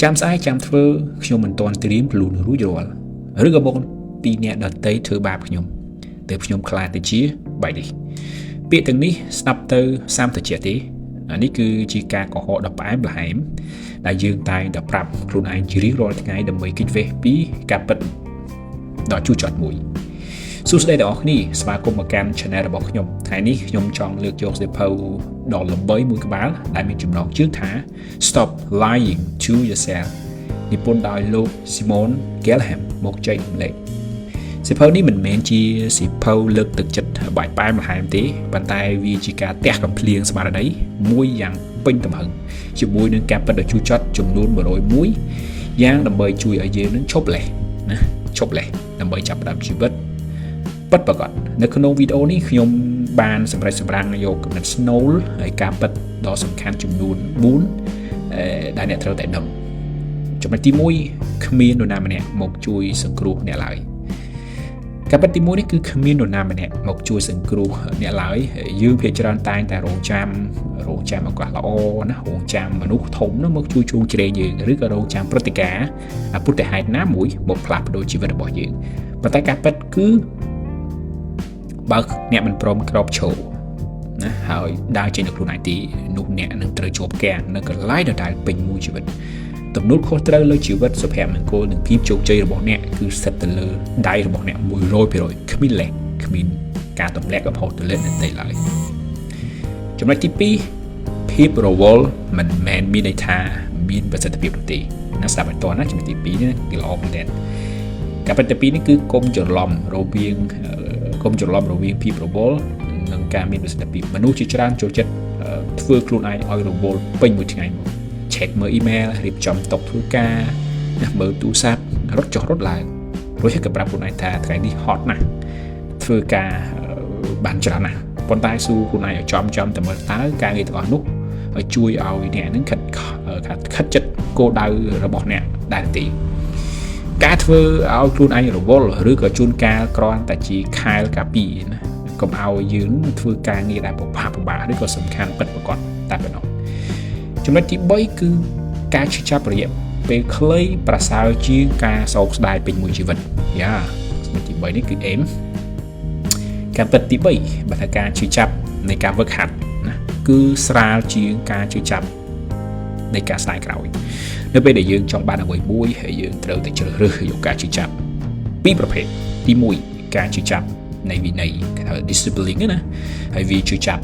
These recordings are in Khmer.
ចាំស្អែកចាំធ្វើខ្ញុំមិនទាន់ត្រៀមខ្លួនរួចរាល់ឬក៏បងពីអ្នកដតីធ្វើបាបខ្ញុំតែខ្ញុំខ្លាចទៅជាបែបនេះពាក្យទាំងនេះស្ដាប់ទៅសាមតិចទេនេះគឺជាការកុហកដ៏ផ្អែមល្ហែមដែលយើងតែងតែប្រាប់ខ្លួនឯងជារៀងរាល់ថ្ងៃដើម្បីគេចវេះពីការពិតដ៏ជូរចត់មួយសួស្តីដល់អ្នកគ្នាស្វាគមន៍មកកាន់ Channel របស់ខ្ញុំថ្ងៃនេះខ្ញុំចង់លើកយកសៀវភៅដ៏ល្បីមួយក្បាលដែលមានចំណងជើងថា Stop Lying to Yourself និពន្ធដោយលោក Simon Gelham មកចែករំលែកសៀវភៅនេះមិនមែនជាសៀវភៅលើកទឹកចិត្តបាយប៉ែមល្ហែមទេប៉ុន្តែវាជាការទះកំភ្លៀងស្មារតីមួយយ៉ាងពេញទំហឹងជាមួយនឹងការពិតដ៏ជូរចត់ចំនួន101យ៉ាងដើម្បីជួយឲ្យយើងនឹងឈប់លេះដើម្បីចាប់ផ្ដើមជីវិតពិតប្រាកដនៅក្នុងវីដេអូនេះខ្ញុំបានសម្រាំងយកគំនិតស្នូលហើយការពិតដ៏សំខាន់ចំនួន4ដែលអ្នកត្រូវតែដឹងចំណុចទី1គ្មាននរណាម្នាក់មកជួយសង្គ្រោះអ្នកឡើយការពិតទី1នេះគឺគ្មាននរណាម្នាក់មកជួយសង្គ្រោះអ្នកឡើយយើងភាគច្រើនតែងតែរងចាំឱកាសល្អណារងចាំមនុស្សធំនោះមកជួយជួងជ្រែងយើងឬក៏រងចាំព្រឹត្តិការណ៍អពុទ្ធហេតុណាមួយមកផ្លាស់ប្ដូរជីវិតរបស់យើងប៉ុន្តែការពិតគឺបើអ្នកមិនព្រមក្រោបឈរណាហើយដើរចេញទៅខ្លួនឯងទីនោះអ្នកនឹងត្រូវជាប់គាំងនៅកន្លែងដដែលពេញមួយជីវិតទំនួលខុសត្រូវលើជីវិតសុភមង្គលនិងភាពជោគជ័យរបស់អ្នកគឺស្ថិតទៅលើដៃរបស់អ្នក 100% គ្មានលេសគ្មានការទម្លាក់កំហុសទៅលើអ្នកទេឡើយចំណុចទី2ភាពរវល់មិនមែនមានន័យថាមានប្រសិទ្ធភាពនោះទេណាស្ដាប់បន្តណាចំណុចទី2នេះគឺល្អមែនទែនការពិតទី2នេះគឺកុំច្រឡំរវាងភាពរវល់និងការមានប្រសិទ្ធភាពមនុស្សជាច្រើនចូលចិត្តធ្វើខ្លួនឯងឲ្យរវល់ពេញមួយថ្ងៃមកcheck មើល email រៀបចំតុធ្វើការមើលទូរស័ព្ទរត់ចុះរត់ឡើងរួចហើយក៏ប្រាប់ខ្លួនឯងថាថ្ងៃនេះហត់ណាស់ធ្វើការបានច្រើនណាស់ប៉ុន្តែសួរខ្លួនឯងឲ្យចំតែមើលតើការងារទាំងអស់នោះឲ្យជួយឲ្យអ្នកនឹងខិតចិត្តគោលដៅរបស់អ្នកដែរទេការធ្វើឲ្យខ្លួនឯងរវល់ឬក៏ជួនកាលគ្រាន់តែជាខែលកាពីណាកុំឲ្យយើងធ្វើការងារដែលពិបាកឬក៏សំខាន់ពិតប្រាកដតែប៉ុណ្ណោះចំណុចទី3គឺការឈឺចាប់រយៈពេលខ្លីប្រសើរជាងការសោកស្ដាយពេញមួយជីវិតចំណុចទី3នេះគឺអេមការពិតទី3បើថាការឈឺចាប់នៃការវឹកហាត់ណាគឺស្រាលជាងការឈឺចាប់នៃការស្ដាយក្រោយនៅពេលដែលយើងចង់បានអ្វីមួយហើយយើងត្រូវតែជ្រើសរើសយកការឈឺចាប់ពីរប្រភេទទី1ការឈឺចាប់នៃវិន័យគេហៅ discipline ណាហើយវាឈឺចាប់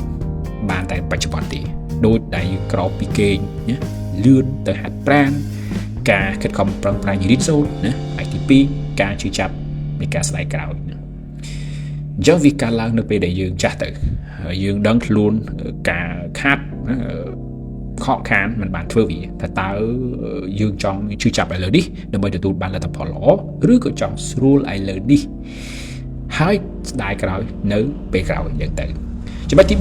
បានតែបច្ចុប្បន្នទេដូចដែលយើងក្រោបពីគេងណាលឿនទៅហាត់ប្រាណការខិតខំប្រឹងប្រែងរៀនសូត្រណាហើយទី2ការជឿចាប់នៃការស្ដាយក្រោយណាអញ្ចឹងវាកើតឡើងនៅពេលដែលយើងចាស់ទៅហើយយើងដឹងខ្លួនការខាត់ខកខានមិនបានធ្វើវាថាតើយើងចង់ជឿចាប់ឥឡូវនេះដើម្បីទទួលបានលទ្ធផលល្អឬក៏ចង់ស្រួលឥឡូវនេះហើយស្ដាយក្រោយនៅពេលក្រោយយ៉ាងទៅចំណុចទី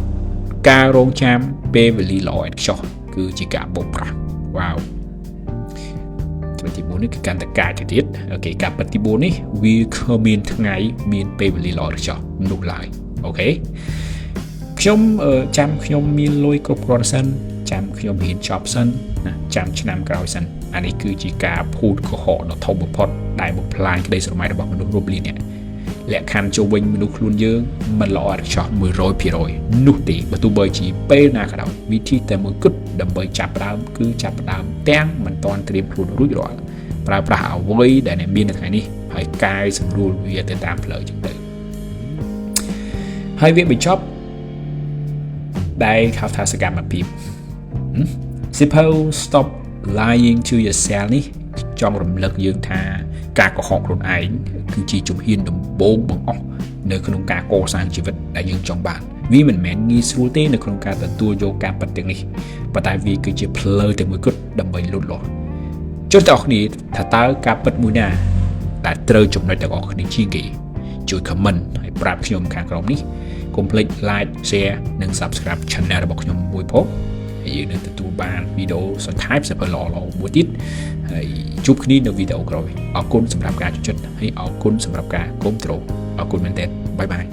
4ការរងចាំពេលវេលាល្អឥតខ្ចោះគឺជាការបោកប្រាស់វ៉ាវចំណុចទី4នេះគឺកាន់តែកាចទៅទៀតអូខេការពិតទី4នេះវាគ្មានថ្ងៃមានពេលវេលាល្អឥតខ្ចោះនោះឡើយអូខេខ្ញុំចាំខ្ញុំមានលុយគ្រប់គ្រាន់សិនចាំខ្ញុំរៀនចប់សិនណាចាំឆ្នាំក្រោយសិនអានេះគឺជាការភូតកុហកដ៏ធំបំផុតដែលបំផ្លាញក្តីស្រមៃរបស់មនុស្សរាប់លាននាក់លក្ខខណ្ឌចូលវិញមនុស្សខ្លួនយើងមិនល្អឥតខ្ចោះ 100% នោះទេបើទោះបីជាពេលណាក៏ដោយវិធីតែមួយគត់ដើម្បីចាប់ផ្ដើមគឺចាប់ផ្ដើមទាំងមិនតាន់ត្រៀមខ្លួនរួចរាល់ប្រើប្រាស់អ្វីដែលអ្នកមាននៅថ្ងៃនេះហើយកែសម្រួលវាទៅតាមផ្លូវចឹងទៅហើយវាបញ្ចប់ដែលហៅថាសកម្មភាពសៀវភៅ Stop Lying to Yourself នេះចង់រំលឹកយើងថាការកុហកខ្លួនឯងគឺជាជំហានដំបូងបង្អស់នៅក្នុងការកសាងជីវិតដែលយើងចង់បានវាមិនមែនងាយស្រួលទេនៅក្នុងការទទួលយកការពិតទាំងនេះប៉ុន្តែវាគឺជាផ្លូវតែមួយគត់ដើម្បីលូតលាស់ចុះតើអ្នកគ្នាថាតើការពិតមួយណាដែលត្រូវចំណុចទាំងអស់គ្នាជាងគេជួយ comment ហើយប្រាប់ខ្ញុំខាងក្រោមនេះកុំភ្លេច like share និង subscribe channel របស់ខ្ញុំមួយផងហើយយើងនឹងទទួលបានវីដេអូសន្ថែមsuperល្អមួយទៀតហើយជួបគ្នានៅវីដេអូក្រោយអរគុណសម្រាប់ការជួយចិត្តហើយអរគុណសម្រាប់ការគាំទ្រអរគុណមែនទែនបាយបាយ